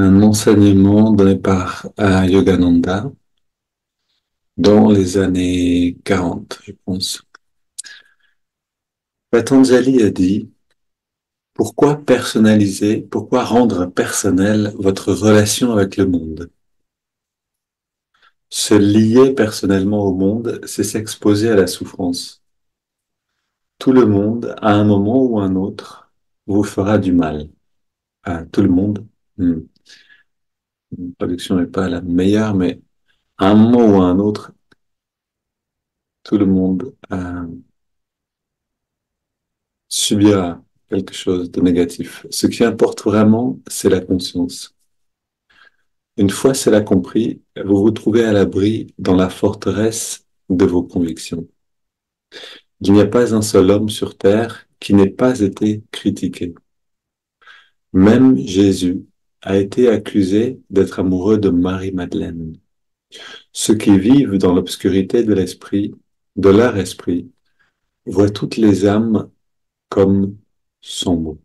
Un enseignement donné par Yogananda dans les années 40, je pense. Patanjali a dit, pourquoi rendre personnel votre relation avec le monde? Se lier personnellement au monde, c'est s'exposer à la souffrance. Tout le monde, à un moment ou un autre, vous fera du mal. Tout le monde. La traduction n'est pas la meilleure, mais à un moment ou à un autre, tout le monde subira quelque chose de négatif. Ce qui importe vraiment, c'est la conscience. Une fois cela compris, vous vous trouvez à l'abri dans la forteresse de vos convictions. Il n'y a pas un seul homme sur terre qui n'ait pas été critiqué. Même Jésus a été accusé d'être amoureux de Marie-Madeleine. Ceux qui vivent dans l'obscurité de l'esprit, de leur esprit, voient toutes les âmes comme sombres.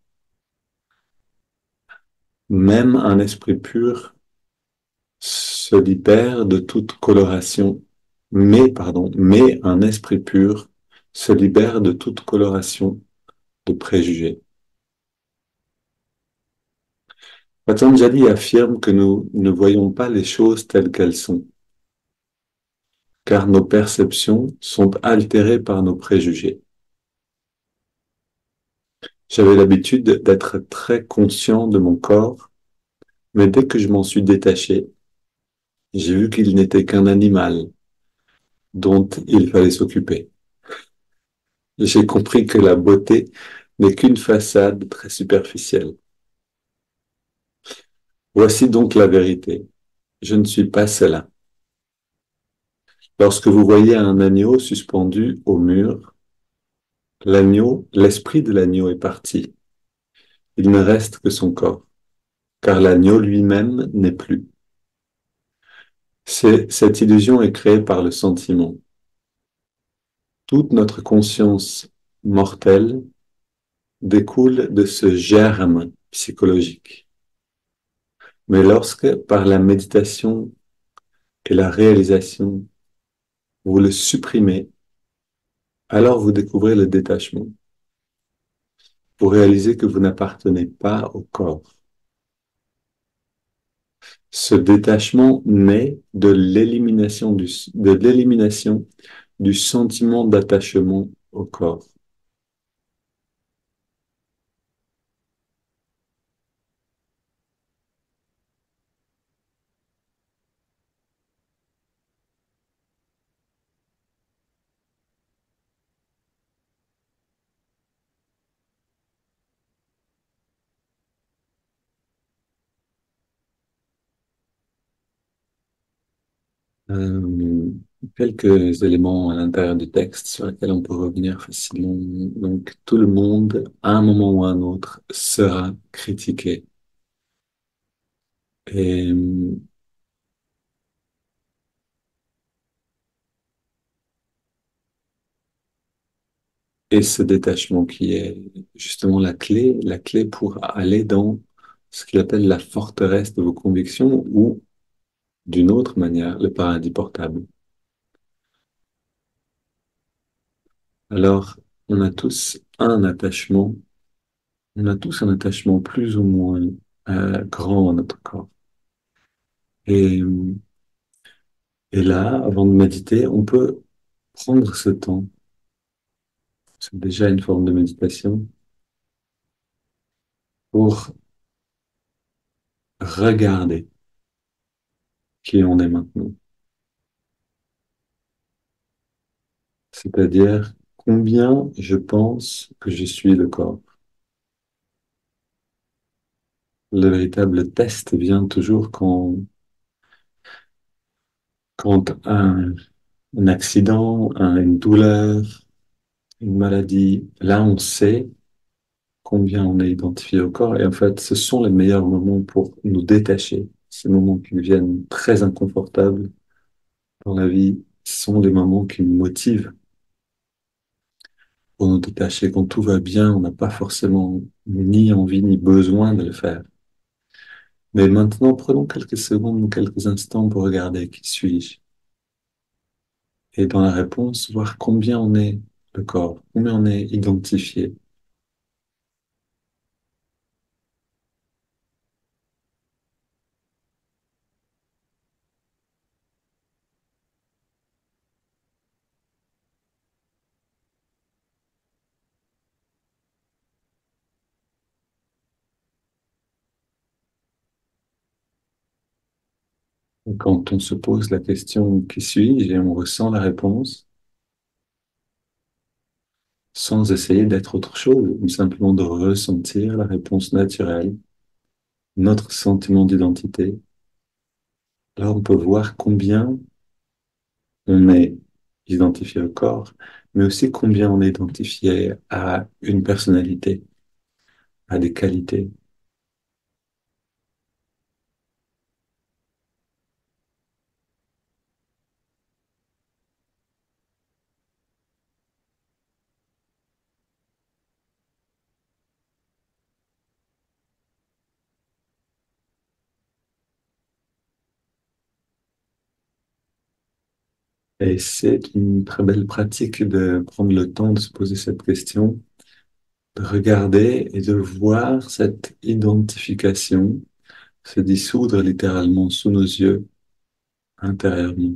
Même un esprit pur se libère de toute coloration, mais un esprit pur se libère de toute coloration de préjugés. Patanjali affirme que nous ne voyons pas les choses telles qu'elles sont, car nos perceptions sont altérées par nos préjugés. J'avais l'habitude d'être très conscient de mon corps, mais dès que je m'en suis détaché, j'ai vu qu'il n'était qu'un animal dont il fallait s'occuper. J'ai compris que la beauté n'est qu'une façade très superficielle. Voici donc la vérité. Je ne suis pas cela. Lorsque vous voyez un agneau suspendu au mur, l'agneau, l'esprit de l'agneau est parti. Il ne reste que son corps, car l'agneau lui-même n'est plus. Cette illusion est créée par le sentiment. Toute notre conscience mortelle découle de ce germe psychologique. Mais lorsque, par la méditation et la réalisation, vous le supprimez, alors vous découvrez le détachement. Vous réalisez que vous n'appartenez pas au corps. Ce détachement naît de l'élimination du sentiment d'attachement au corps. Euh, Quelques éléments à l'intérieur du texte sur lesquels on peut revenir facilement. Donc, tout le monde, à un moment ou à un autre, sera critiqué. Et, et ce détachement qui est justement la clé pour aller dans ce qu'il appelle la forteresse de vos convictions ou, d'une autre manière, le paradis portable. Alors, on a tous un attachement, on a tous un attachement plus ou moins grand à notre corps. Et, et là, avant de méditer, on peut prendre ce temps, c'est déjà une forme de méditation, pour regarder qui on est maintenant. C'est-à-dire combien je pense que je suis le corps. Le véritable test vient toujours quand un accident, une douleur, une maladie, là on sait combien on est identifié au corps. Et en fait, ce sont les meilleurs moments pour nous détacher. Ces moments qui viennent très inconfortables dans la vie sont les moments qui nous motivent pour nous détacher. Quand tout va bien, on n'a pas forcément ni envie ni besoin de le faire. Mais maintenant, prenons quelques secondes, quelques instants pour regarder qui suis-je. Et dans la réponse, voir combien on est le corps, combien on est identifié. Et quand on se pose la question qui suis-je et on ressent la réponse, sans essayer d'être autre chose, ou simplement de ressentir la réponse naturelle, notre sentiment d'identité, là on peut voir combien on est identifié au corps, mais aussi combien on est identifié à une personnalité, à des qualités. Et c'est une très belle pratique de prendre le temps de se poser cette question, de regarder et de voir cette identification se dissoudre littéralement sous nos yeux intérieurement.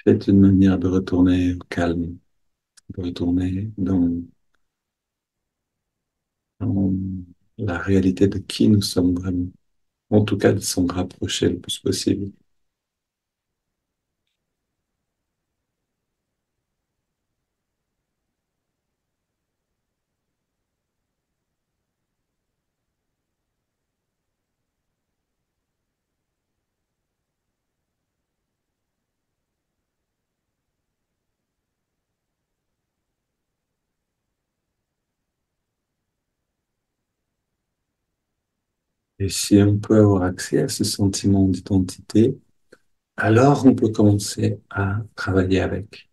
C'est une manière de retourner au calme, de retourner dans la réalité de qui nous sommes vraiment. En tout cas, de s'en rapprocher le plus possible. Et si on peut avoir accès à ce sentiment d'identité, alors on peut commencer à travailler avec,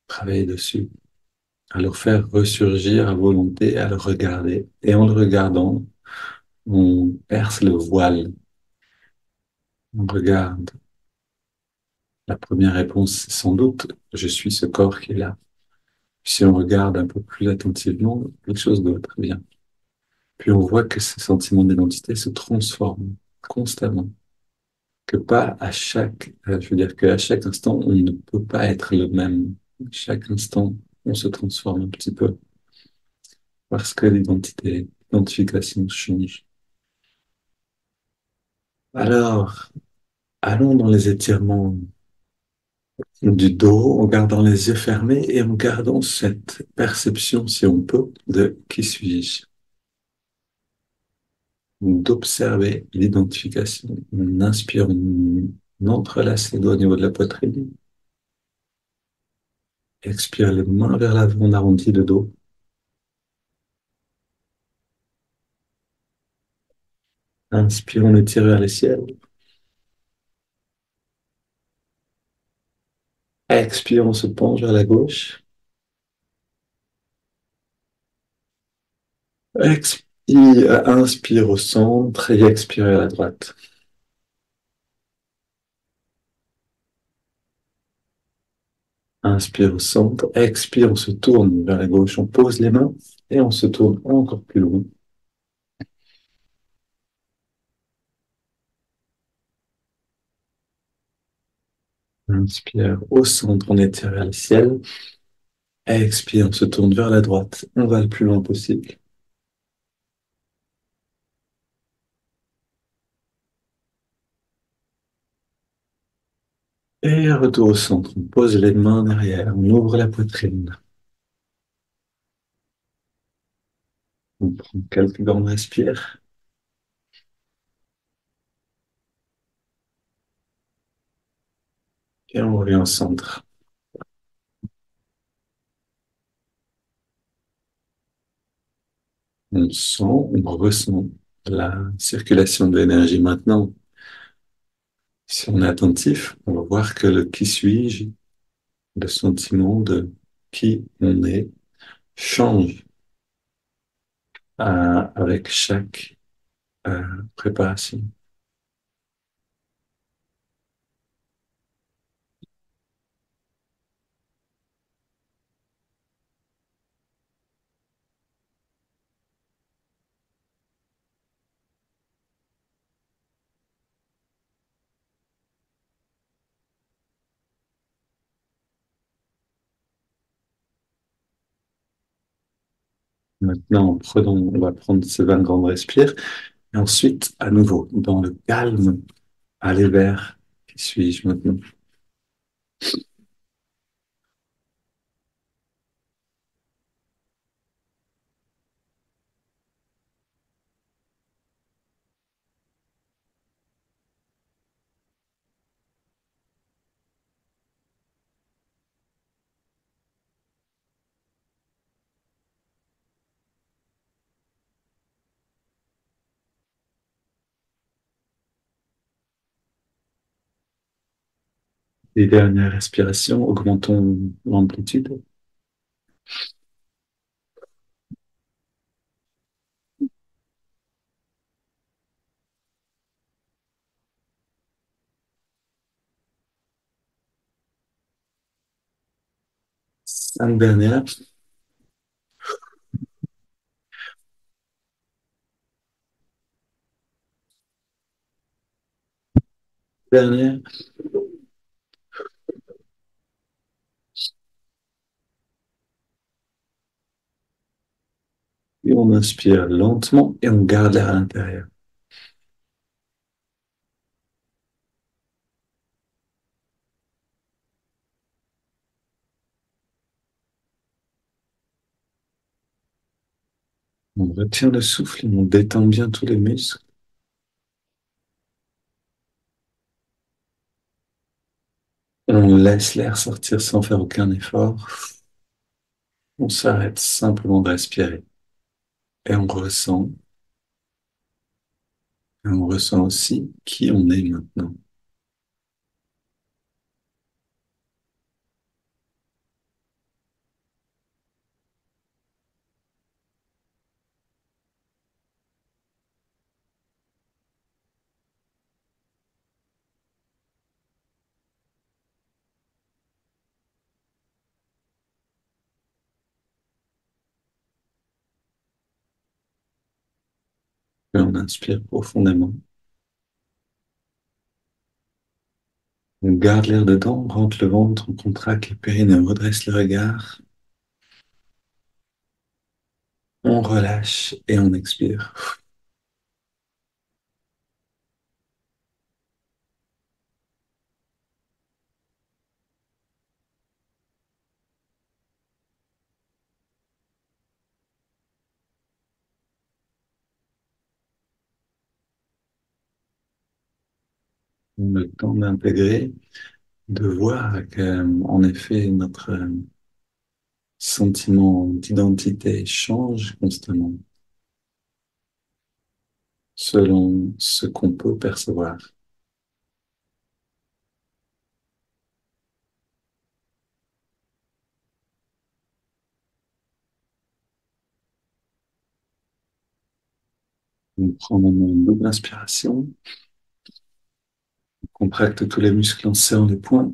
travailler dessus, à le faire ressurgir à volonté, à le regarder. Et en le regardant, on perce le voile. On regarde. La première réponse, c'est sans doute, je suis ce corps qui est là. Si on regarde un peu plus attentivement, quelque chose d'autre vient. Puis on voit que ce sentiment d'identité se transforme constamment. Que pas à chaque, je veux dire qu'à chaque instant, on ne peut pas être le même. Chaque instant, on se transforme un petit peu parce que l'identification change. Alors, allons dans les étirements du dos en gardant les yeux fermés et en gardant cette perception, si on peut, de qui suis-je, d'observer l'identification. On inspire, on entrelace les doigts au niveau de la poitrine, expire les mains vers l'avant, on arrondit le dos, inspire, on étire vers le ciel, expire, on se penche vers la gauche, expire, inspire au centre et expire vers la droite. Inspire au centre, expire, on se tourne vers la gauche, on pose les mains et on se tourne encore plus loin. Inspire au centre, on étire vers le ciel. Expire, on se tourne vers la droite. On va le plus loin possible. Et retour au centre. On pose les mains derrière. On ouvre la poitrine. On prend quelques grandes respires. Et on revient au centre. On sent, on ressent la circulation de l'énergie maintenant. Si on est attentif, on va voir que le qui suis-je, le sentiment de qui on est change avec chaque préparation. Maintenant, on va prendre ces 20 grandes respires et ensuite, à nouveau, dans le calme, aller vers qui suis-je maintenant? Les dernières respirations, augmentons l'amplitude. Cinq dernières, dernières, et on inspire lentement et on garde l'air à l'intérieur. On retient le souffle et on détend bien tous les muscles. On laisse l'air sortir sans faire aucun effort. On s'arrête simplement de respirer et on ressent aussi qui on est maintenant. Et on inspire profondément. On garde l'air dedans, on rentre le ventre, on contracte le périnée, on redresse le regard, on relâche et on expire. On a le temps d'intégrer, de voir que, en effet, notre sentiment d'identité change constamment selon ce qu'on peut percevoir. On prend maintenant une double inspiration, on contracte tous les muscles en serrant les poings,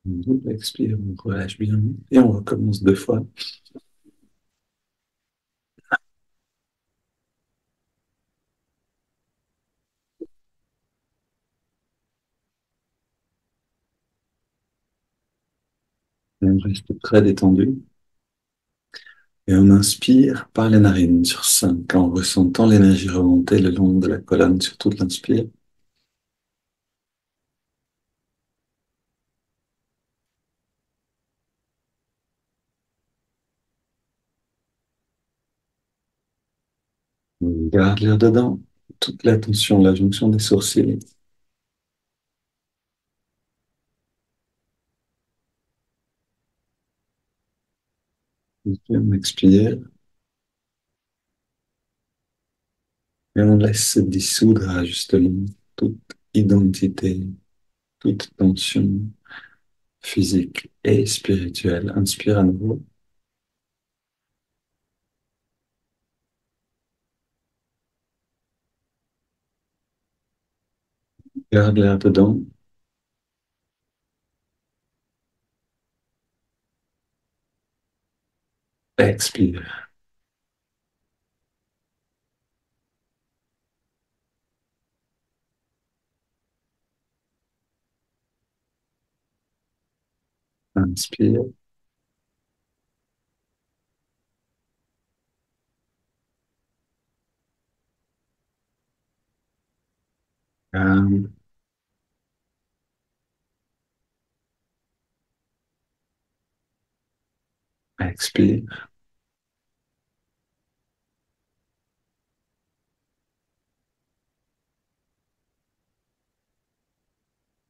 on double expire, on relâche bien et on recommence deux fois. On reste très détendu et on inspire par les narines sur 5 en ressentant l'énergie remonter le long de la colonne sur toute l'inspire. On garde l'air dedans, toute la tension, la jonction des sourcils. Et puis on expire et on laisse se dissoudre justement toute identité, toute tension, physique et spirituel. Inspire à nouveau. Garde l'air dedans. Expire. Inspire. Calme. Expire.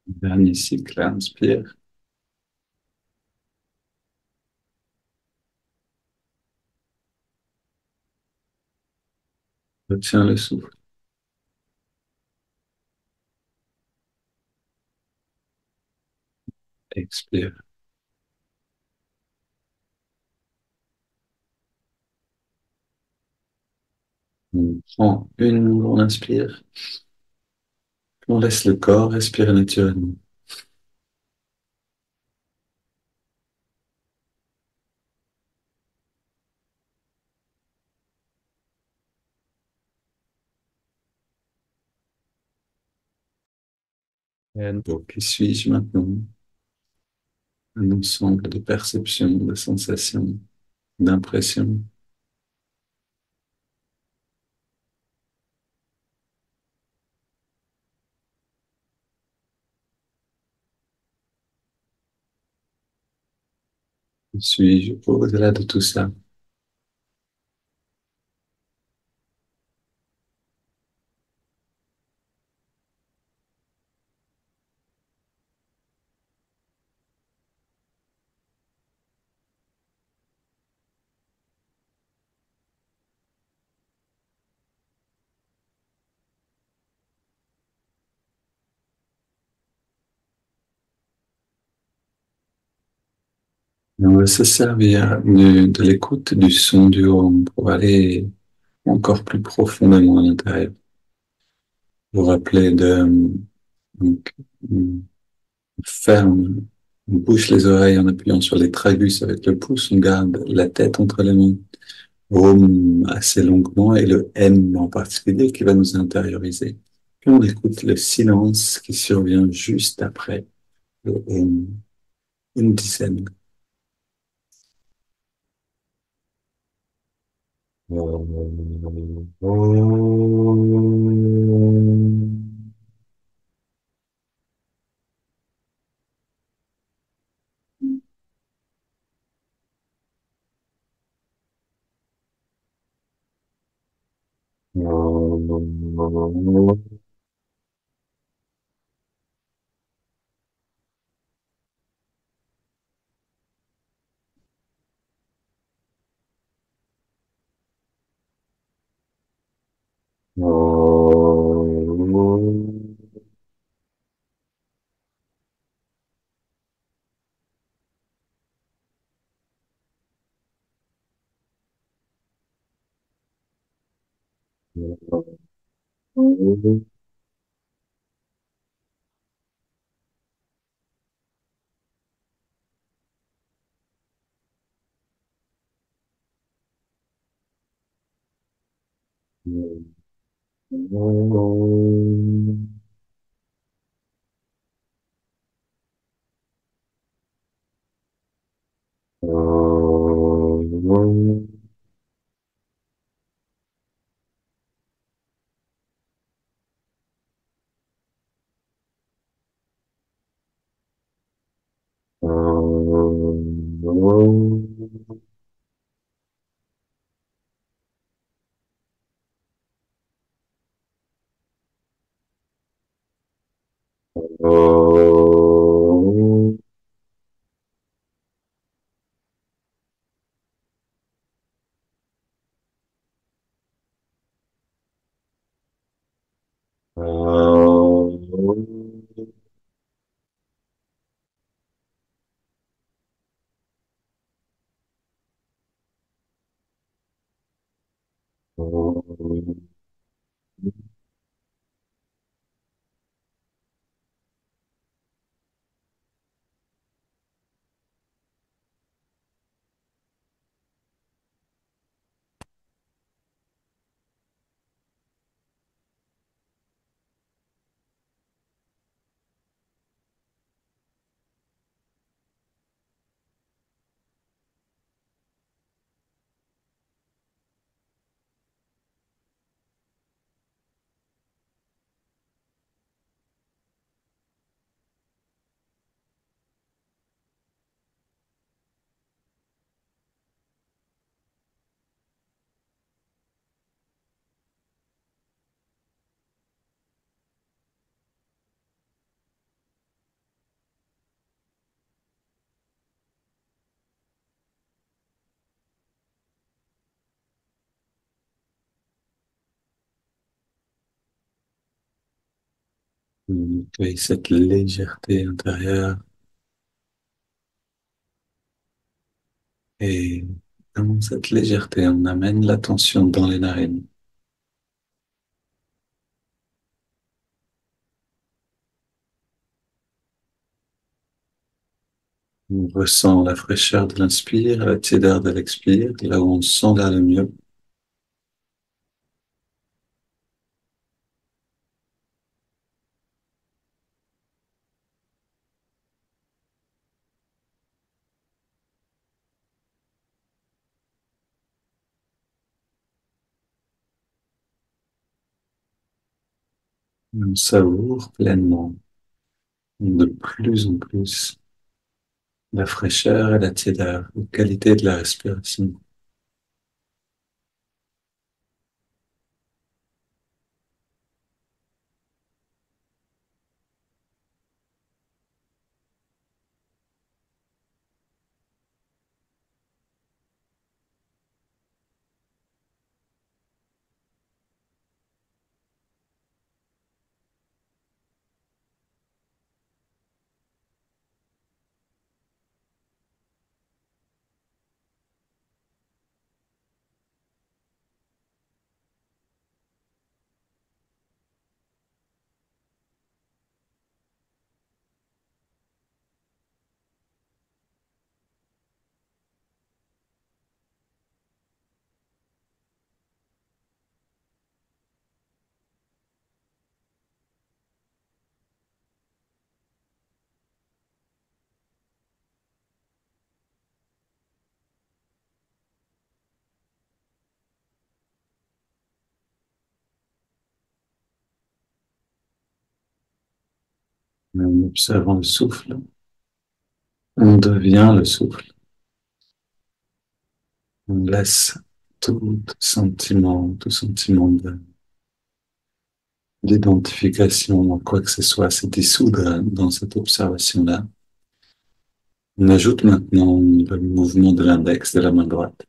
Dernier cycle. Inspire. Retiens le souffle. Expire. On prend on inspire. On laisse le corps respirer naturellement. Donc, qui suis-je maintenant? Un ensemble de perceptions, de sensations, d'impressions. Qui suis-je au-delà de tout ça? Et on va se servir de l'écoute du son du home pour aller encore plus profondément à l'intérieur. Vous rappeler donc, on ferme, on bouche les oreilles en appuyant sur les tragus avec le pouce, on garde la tête entre les mains, home assez longuement et le M en particulier qui va nous intérioriser. Puis on écoute le silence qui survient juste après le home, une dizaine. Et cette légèreté intérieure et dans cette légèreté, on amène l'attention dans les narines. On ressent la fraîcheur de l'inspire, la tiédeur de l'expire, là où on se sent là le mieux. On savoure pleinement, de plus en plus, la fraîcheur et la tiédeur, la qualité de la respiration. En observant le souffle, on devient le souffle. On laisse tout sentiment d'identification en quoi que ce soit se dissoudre dans cette observation-là. On ajoute maintenant le mouvement de l'index de la main droite.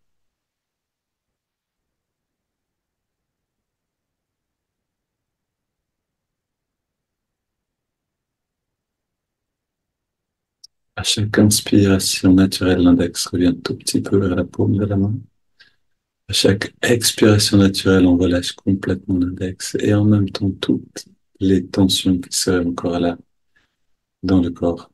À chaque inspiration naturelle, l'index revient tout petit peu vers la paume de la main. À chaque expiration naturelle, on relâche complètement l'index et en même temps toutes les tensions qui seraient encore là dans le corps.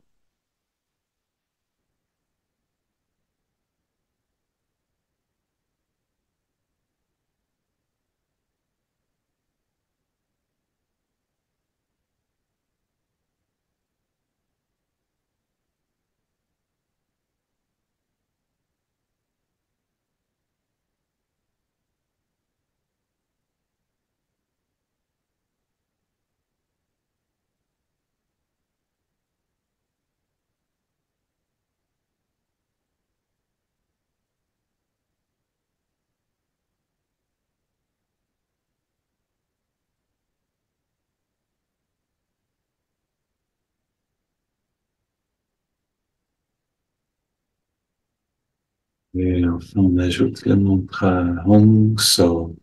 Et enfin, on ajoute le mantra Hong So,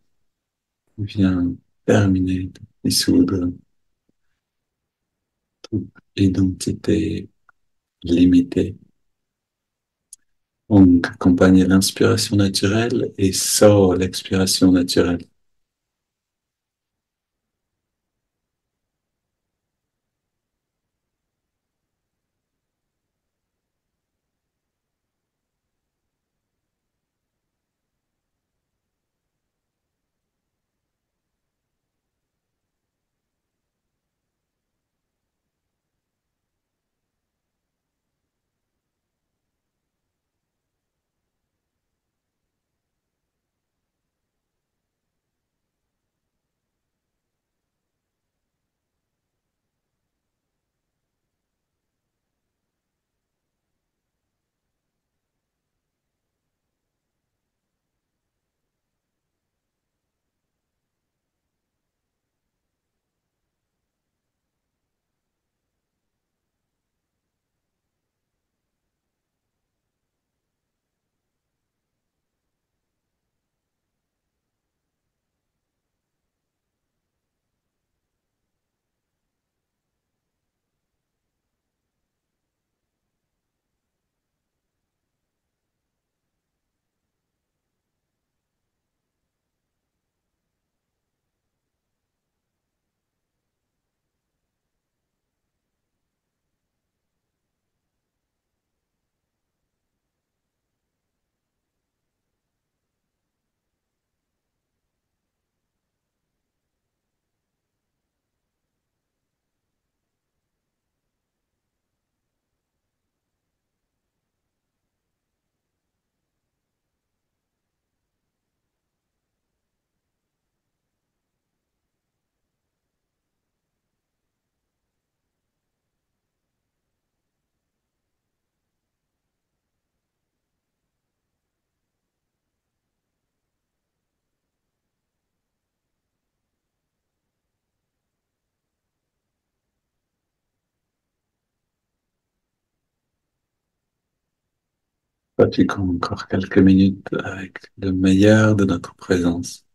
qui vient terminer, dissoudre toute identité limitée. Hong accompagne l'inspiration naturelle et So, l'expiration naturelle. Pratiquons encore quelques minutes avec le meilleur de notre présence.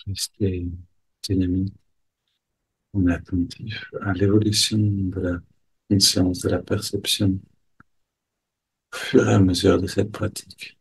Rester dynamique, on est attentif à l'évolution de la conscience, de la perception au fur et à mesure de cette pratique.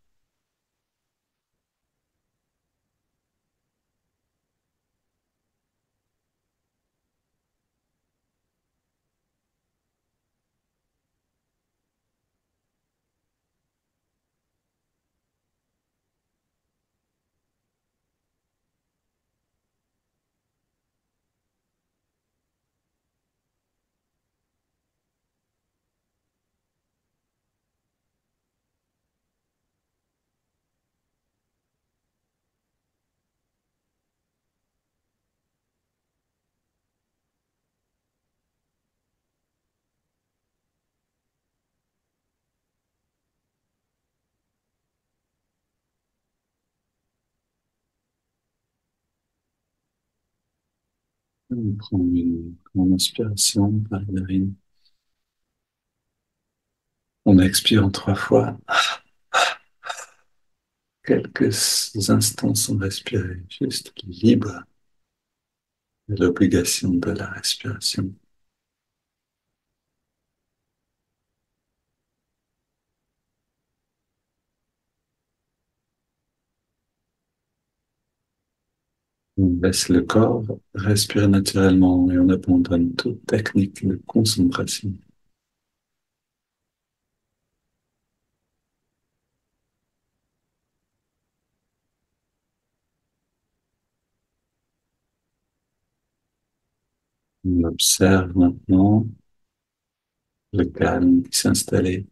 On prend une grande inspiration par les narines. On expire en 3 fois. Quelques instants sans respirer, juste libre de l'obligation de la respiration. On laisse le corps respirer naturellement et on abandonne toute technique de concentration. On observe maintenant le calme qui s'est installé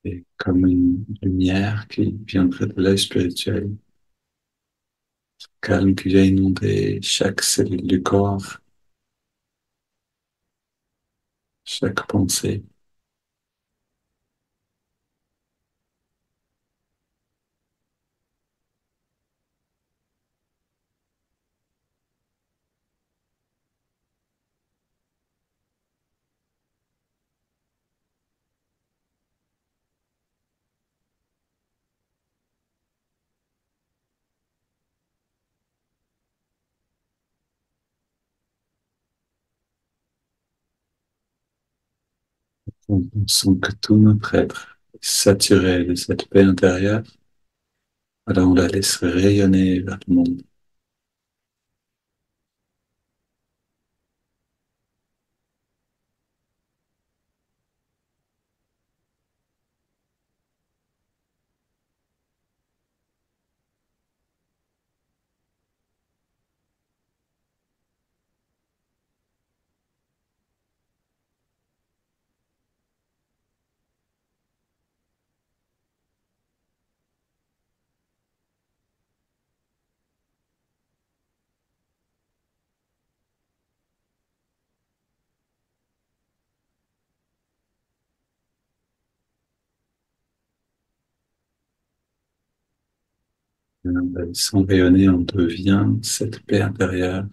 et comme une lumière qui viendrait de l'œil spirituel, calme qui vient inonder chaque cellule du corps, chaque pensée. On sent que tout notre être est saturé de cette paix intérieure, alors on la laisse rayonner vers le monde. Sans rayonner, on devient cette paix intérieure,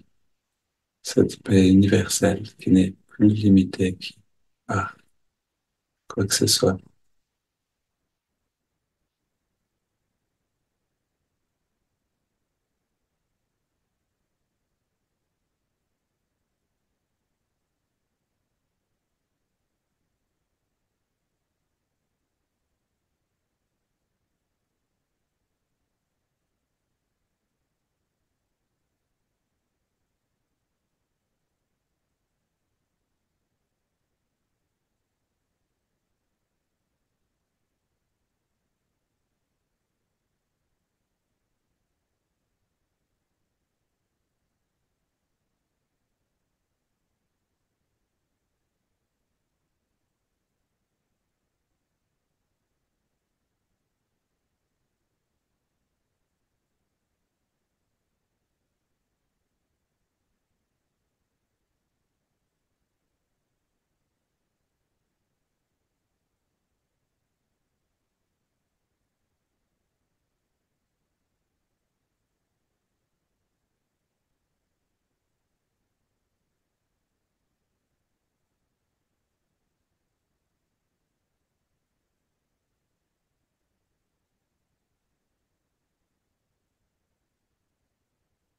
cette paix universelle qui n'est plus limitée par quoi que ce soit.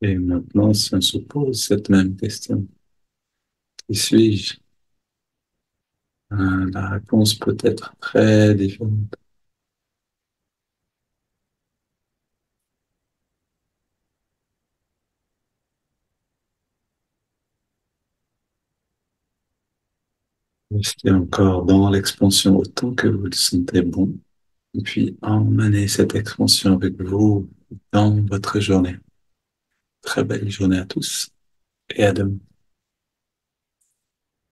Et maintenant, si on se pose cette même question, qui suis-je? La réponse peut être très différente. Restez encore dans l'expansion autant que vous le sentez bon, et puis emmenez cette expansion avec vous dans votre journée. Très belle journée à tous et à demain.